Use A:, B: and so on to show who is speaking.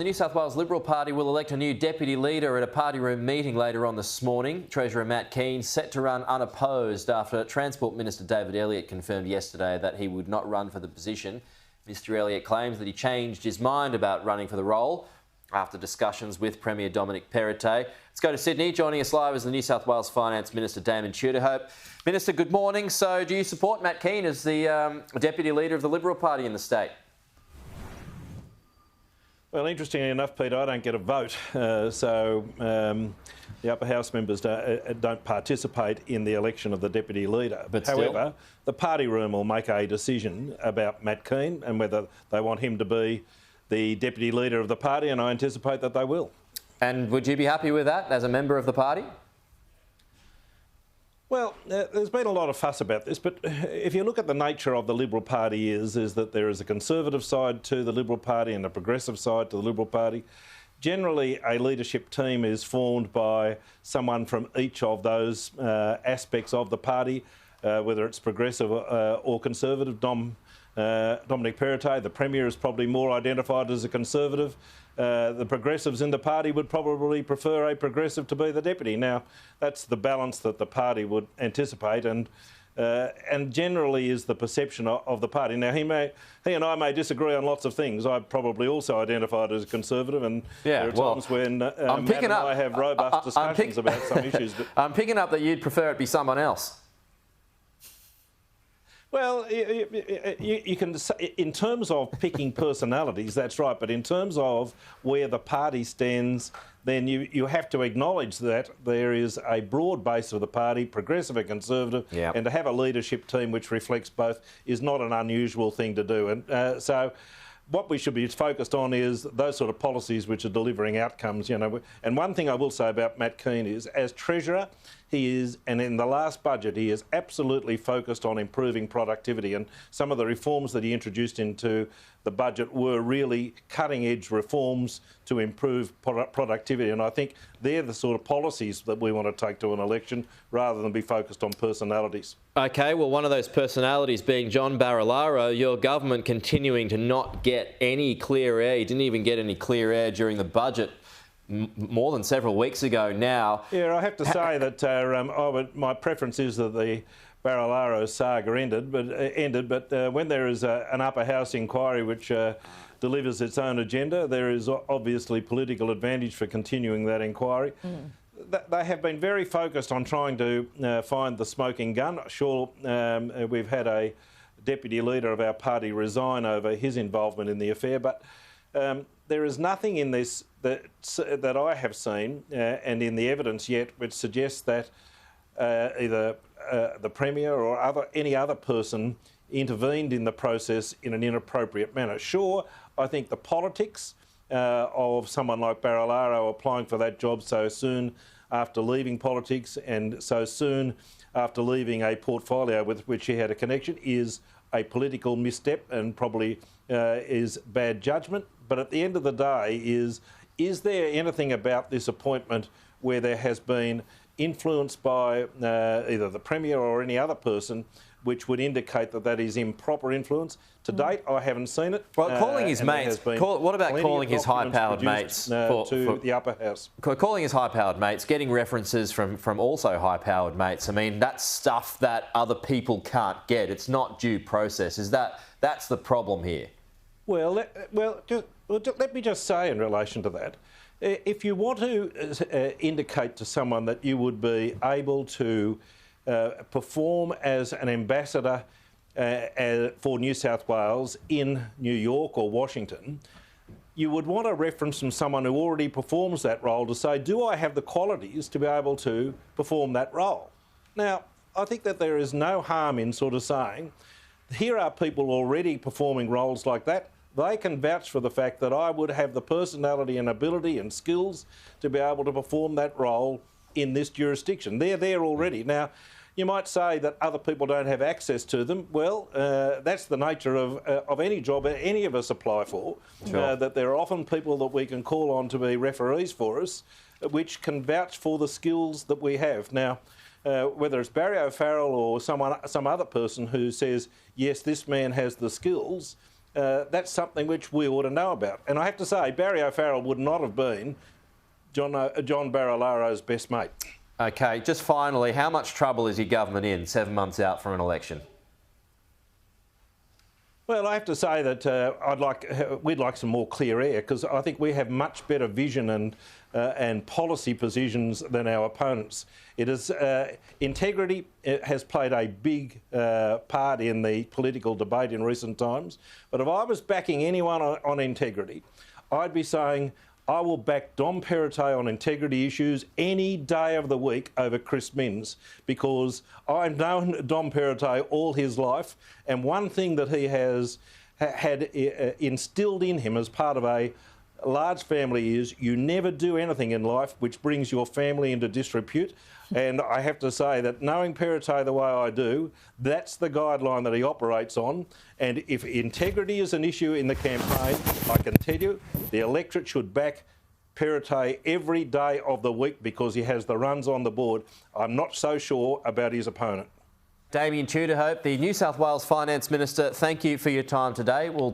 A: The New South Wales Liberal Party will elect a new deputy leader at a party room meeting later on this morning. Treasurer Matt Keane set to run unopposed after Transport Minister David Elliott confirmed yesterday that he would not run for the position. Mr Elliott claims that he changed his mind about running for the role after discussions with Premier Dominic Perrottet. Let's go to Sydney. Joining us live is the New South Wales Finance Minister Damien Tudehope. Minister, good morning. So do you support Matt Keane as the deputy leader of the Liberal Party in the state?
B: Well, interestingly enough, Pete, I don't get a vote, so the upper house members don't participate in the election of the deputy leader.
A: But
B: however, the party room will make a decision about Matt Keane and whether they want him to be the deputy leader of the party, and I anticipate that they will. And
A: would you be happy with that as a member of the party?
B: Well, there's been a lot of fuss about this, but if you look at the nature of the Liberal Party is that there is a conservative side to the Liberal Party and a progressive side to the Liberal Party. Generally, a leadership team is formed by someone from each of those aspects of the party, whether it's progressive or conservative. Dominic Perrottet, the Premier, is probably more identified as a conservative. The progressives in the party would probably prefer a progressive to be the deputy. Now, that's the balance that the party would anticipate, and generally is the perception of the party. Now, he and I may disagree on lots of things. I probably also identified as a conservative, and there are times when Matt and I have robust discussions about some issues. But
A: I'm picking up that you'd prefer it be someone else.
B: Well, you can say, in terms of picking personalities, that's right. But in terms of where the party stands, then you have to acknowledge that there is a broad base of the party, progressive and conservative, and to have a leadership team which reflects both is not an unusual thing to do. And so what we should be focused on is those sort of policies which are delivering outcomes, you know. And one thing I will say about Matt Keane is, as Treasurer, he is, and in the last budget, he is absolutely focused on improving productivity. And some of the reforms that he introduced into the budget were really cutting-edge reforms to improve productivity. And I think they're the sort of policies that we want to take to an election rather than be focused on personalities.
A: OK, well, one of those personalities being John Barilaro, your government continuing to not get any clear air. You didn't even get any clear air during the budget more than several weeks ago now.
B: Yeah, I have to say that my preference is that the Barilaro saga ended, but when there is an upper house inquiry which delivers its own agenda, there is obviously political advantage for continuing that inquiry. They have been very focused on trying to find the smoking gun. Sure, we've had a deputy leader of our party resign over his involvement in the affair, but there is nothing in this that I have seen and in the evidence yet which suggests that either the Premier or any other person intervened in the process in an inappropriate manner. Sure, I think the politics of someone like Barilaro applying for that job so soon after leaving politics and so soon after leaving a portfolio with which he had a connection is a political misstep and probably is bad judgment. But at the end of the day, is there anything about this appointment where there has been influence by either the Premier or any other person which would indicate that that is improper influence? To date, I haven't seen it.
A: Well, calling his mates, what about calling his high-powered mates
B: to the upper house?
A: Calling his high-powered mates, getting references from also high-powered mates. I mean, that's stuff that other people can't get. It's not due process. That's the problem here?
B: Well, let me just say in relation to that, if you want to indicate to someone that you would be able to perform as an ambassador for New South Wales in New York or Washington, you would want a reference from someone who already performs that role to say, do I have the qualities to be able to perform that role? Now, I think that there is no harm in sort of saying, here are people already performing roles like that. They can vouch for the fact that I would have the personality and ability and skills to be able to perform that role in this jurisdiction. They're there already. Now, you might say that other people don't have access to them. Well, that's the nature of any job any of us apply for, that there are often people that we can call on to be referees for us, which can vouch for the skills that we have. Now, whether it's Barry O'Farrell or some other person who says, yes, this man has the skills, that's something which we ought to know about. And I have to say, Barry O'Farrell would not have been John Barilaro's best mate.
A: OK, just finally, how much trouble is your government in 7 months out from an election?
B: Well, I have to say that we'd like some more clear air, because I think we have much better vision and policy positions than our opponents. Integrity has played a big part in the political debate in recent times. But if I was backing anyone on integrity, I'd be saying I will back Dom Perrottet on integrity issues any day of the week over Chris Minns, because I've known Dom Perrottet all his life, and one thing that he has had instilled in him as part of a large family is you never do anything in life which brings your family into disrepute. And I have to say that knowing Perrottet the way I do, that's the guideline that he operates on. And if integrity is an issue in the campaign, I can tell you the electorate should back Perrottet every day of the week because he has the runs on the board. I'm not so sure about his opponent.
A: Damien Tudehope, the New South Wales Finance Minister, thank you for your time today. We'll